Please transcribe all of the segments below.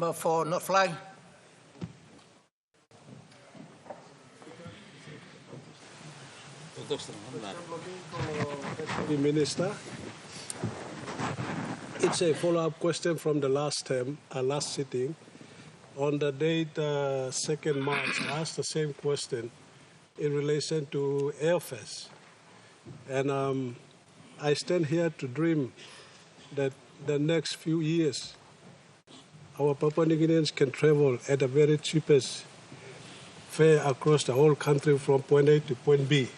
For not flying. The Minister, it's a follow-up question from the last sitting. On the date 2nd March, I asked the same question in relation to airfares. And I stand here to dream that the next few years, our Papua New Guineans can travel at the very cheapest fare across the whole country from point A to point B.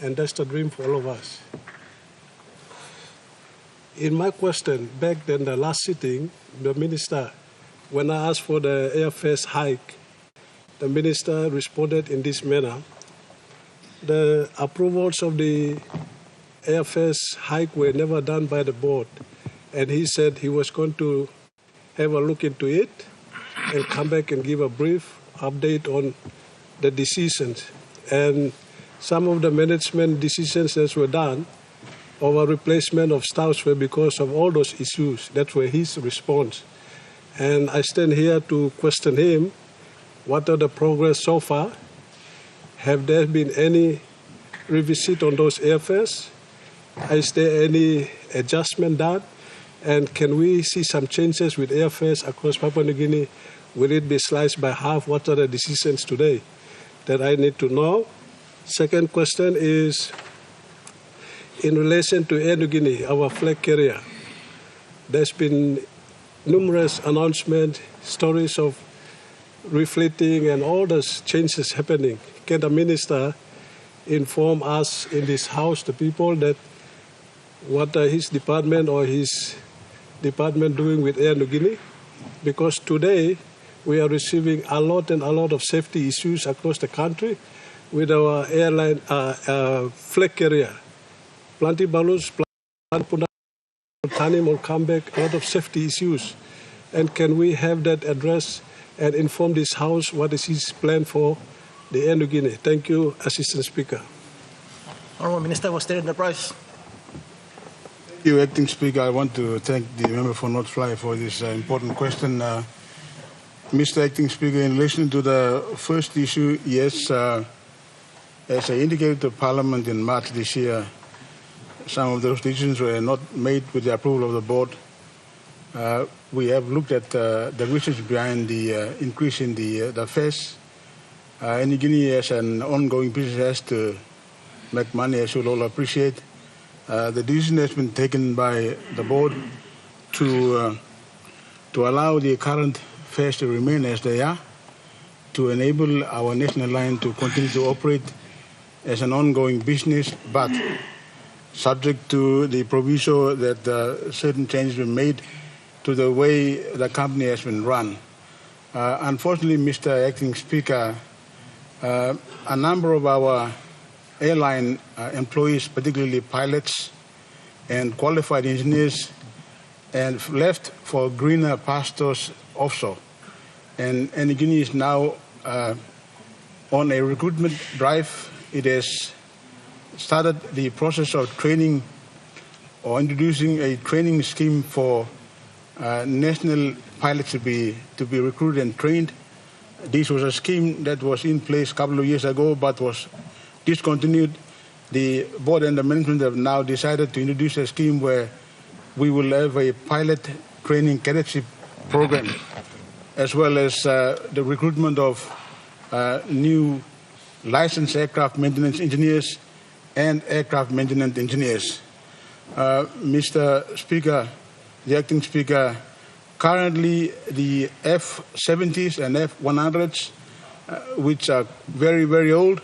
And that's the dream for all of us. In my question, back then, the last sitting, the Minister, when I asked for the airfares hike, the Minister responded in this manner. The approvals of the airfares hike were never done by the board. And he said he was going to have a look into it and come back and give a brief update on the decisions. And some of the management decisions that were done over replacement of staffs were because of all those issues. That were his response. And I stand here to question him, what are the progress so far? Have there been any revisit on those airfares? Is there any adjustment done? And can we see some changes with airfares across Papua New Guinea? Will it be sliced by half? What are the decisions today that I need to know? Second question is in relation to Air New Guinea, our flag carrier. There's been numerous announcements, stories of refleeting and all those changes happening. Can the Minister inform us in this House, the people, that what his department or his department doing with Air New Guinea? Because today we are receiving a lot of safety issues across the country with our airline flag carrier. Planti Balus, Plant Tanim will come back, a lot of safety issues. And can we have that address and inform this House what is his plan for the Air New Guinea? Thank you, Assistant Speaker. Honourable Minister, was there in the prize? Thank you, Acting Speaker. I want to thank the member for Not Fly for this important question. Mr. Acting Speaker, in relation to the first issue, yes, as I indicated to Parliament in March this year, some of those decisions were not made with the approval of the board. We have looked at the reasons behind the increase in the fares. Air New Guinea, as an ongoing business, has to make money, as you'll all appreciate. The decision has been taken by the board to allow the current fares to remain as they are, to enable our national line to continue to operate as an ongoing business, but subject to the proviso that certain changes were made to the way the company has been run. Unfortunately, Mr. Acting Speaker, a number of our airline employees, particularly pilots and qualified engineers, and left for greener pastures offshore. And Air New Guinea is now on a recruitment drive. It has started the process of training or introducing a training scheme for national pilots to be recruited and trained. This was a scheme that was in place a couple of years ago but was discontinued. The board and the management have now decided to introduce a scheme where we will have a pilot training cadetship program, as well as the recruitment of new licensed aircraft maintenance engineers and aircraft maintenance engineers. Mr. Speaker, the Acting Speaker, currently the F-70s and F-100s, which are very, very old,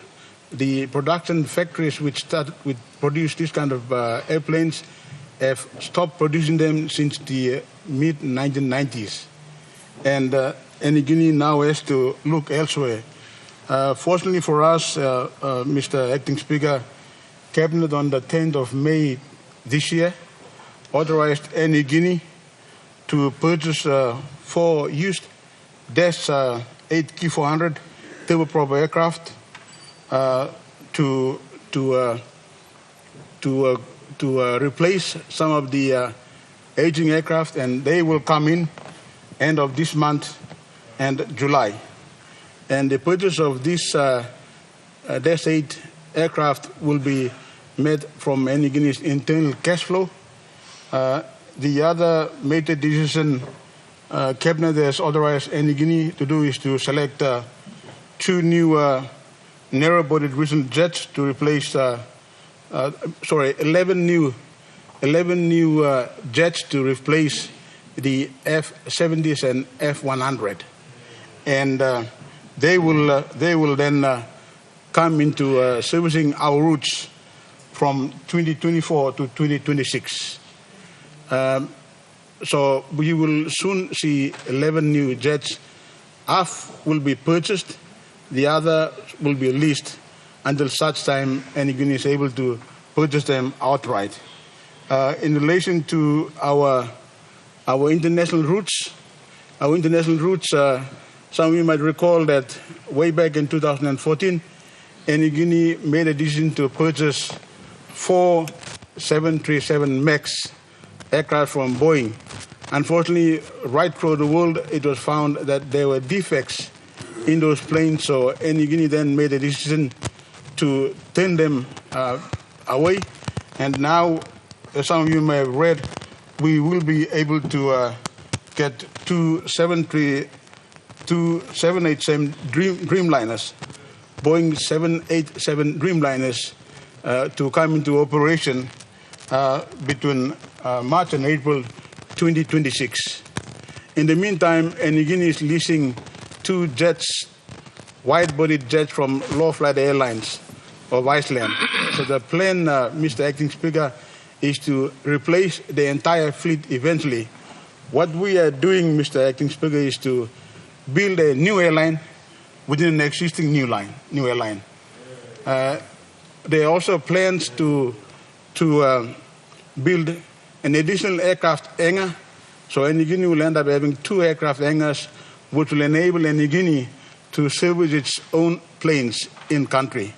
the production factories which produce this kind of airplanes have stopped producing them since the mid-1990s. And Air New Guinea now has to look elsewhere. Fortunately for us, Mr. Acting Speaker, Cabinet on the 10th of May this year authorized Air New Guinea to purchase 4 used Dash 8 Q400 turboprop aircraft to replace some of the aging aircraft, and they will come in end of this month and July. And the purchase of this Dash 8 aircraft will be made from Air Guinea's internal cash flow. The other major decision Cabinet has authorized Air Guinea to do is to select 2 new narrow-bodied regional jets to replace 11 new jets to replace the F-70s and F-100, and they will then come into servicing our routes from 2024 to 2026. So we will soon see 11 new jets. Half will be purchased, the other will be leased until such time Air Guinea is able to purchase them outright. In relation to our international routes, some of you might recall that way back in 2014, Air Guinea made a decision to purchase 4 737 MAX aircraft from Boeing. Unfortunately, right through the world, it was found that there were defects in those planes, so Air Guinea then made a decision to turn them away. And now, as some of you may have read, we will be able to get 2 787 Dreamliners, Boeing 787 Dreamliners, to come into operation between March and April 2026. In the meantime, Air Guinea is leasing 2 jets, wide-bodied jets from Low Flight Airlines of Iceland. So the plan, Mr. Acting Speaker, is to replace the entire fleet eventually. What we are doing, Mr. Acting Speaker, is to build a new airline within an existing new airline. There are also plans to build an additional aircraft hangar. So Air Guinea will end up having 2 aircraft hangars, which will enable Air Guinea to service its own planes in country.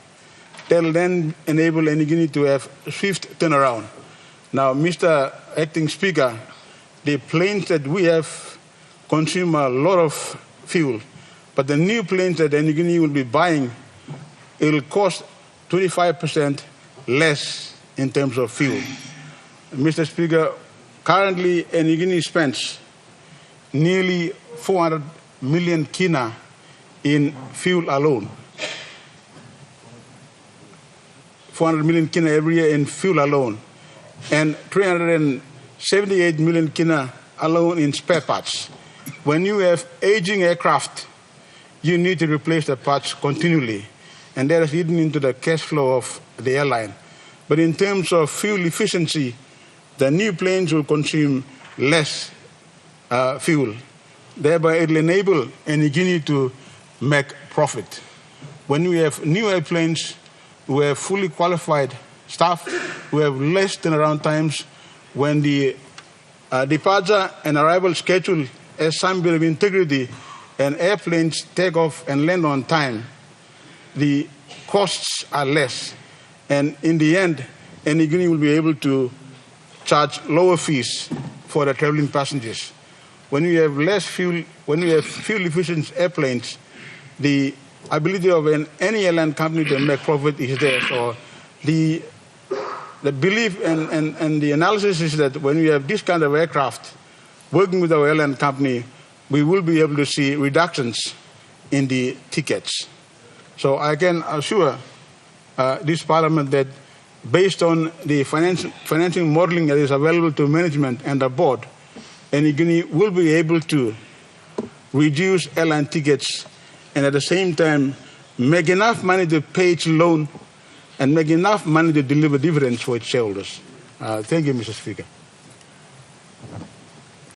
That will then enable Air Guinea to have swift turnaround. Now, Mr. Acting Speaker, the planes that we have consume a lot of fuel, but the new planes that Air Guinea will be buying, it will cost 25% less in terms of fuel. Mr. Speaker, currently Air Guinea spends nearly 400 million kina in fuel alone. 400 million kina every year in fuel alone, and 378 million kina alone in spare parts. When you have aging aircraft, you need to replace the parts continually, and that is eaten into the cash flow of the airline. But in terms of fuel efficiency, the new planes will consume less fuel. Thereby, it will enable Air Guinea to make profit. When we have new airplanes, we have fully qualified staff, we have less turnaround times. When the departure and arrival schedule has some bit of integrity and airplanes take off and land on time, the costs are less. And in the end, Air Guinea will be able to charge lower fees for the traveling passengers. When you have less fuel, when you have fuel-efficient airplanes, the ability of any airline company to make profit is there. So the belief and the analysis is that when we have this kind of aircraft working with our airline company, we will be able to see reductions in the tickets. So I can assure this Parliament that based on the financing modeling that is available to management and the board, Air Guinea will be able to reduce airline tickets and at the same time make enough money to pay its loan and make enough money to deliver dividends for its shareholders. Thank you, Mr. Speaker.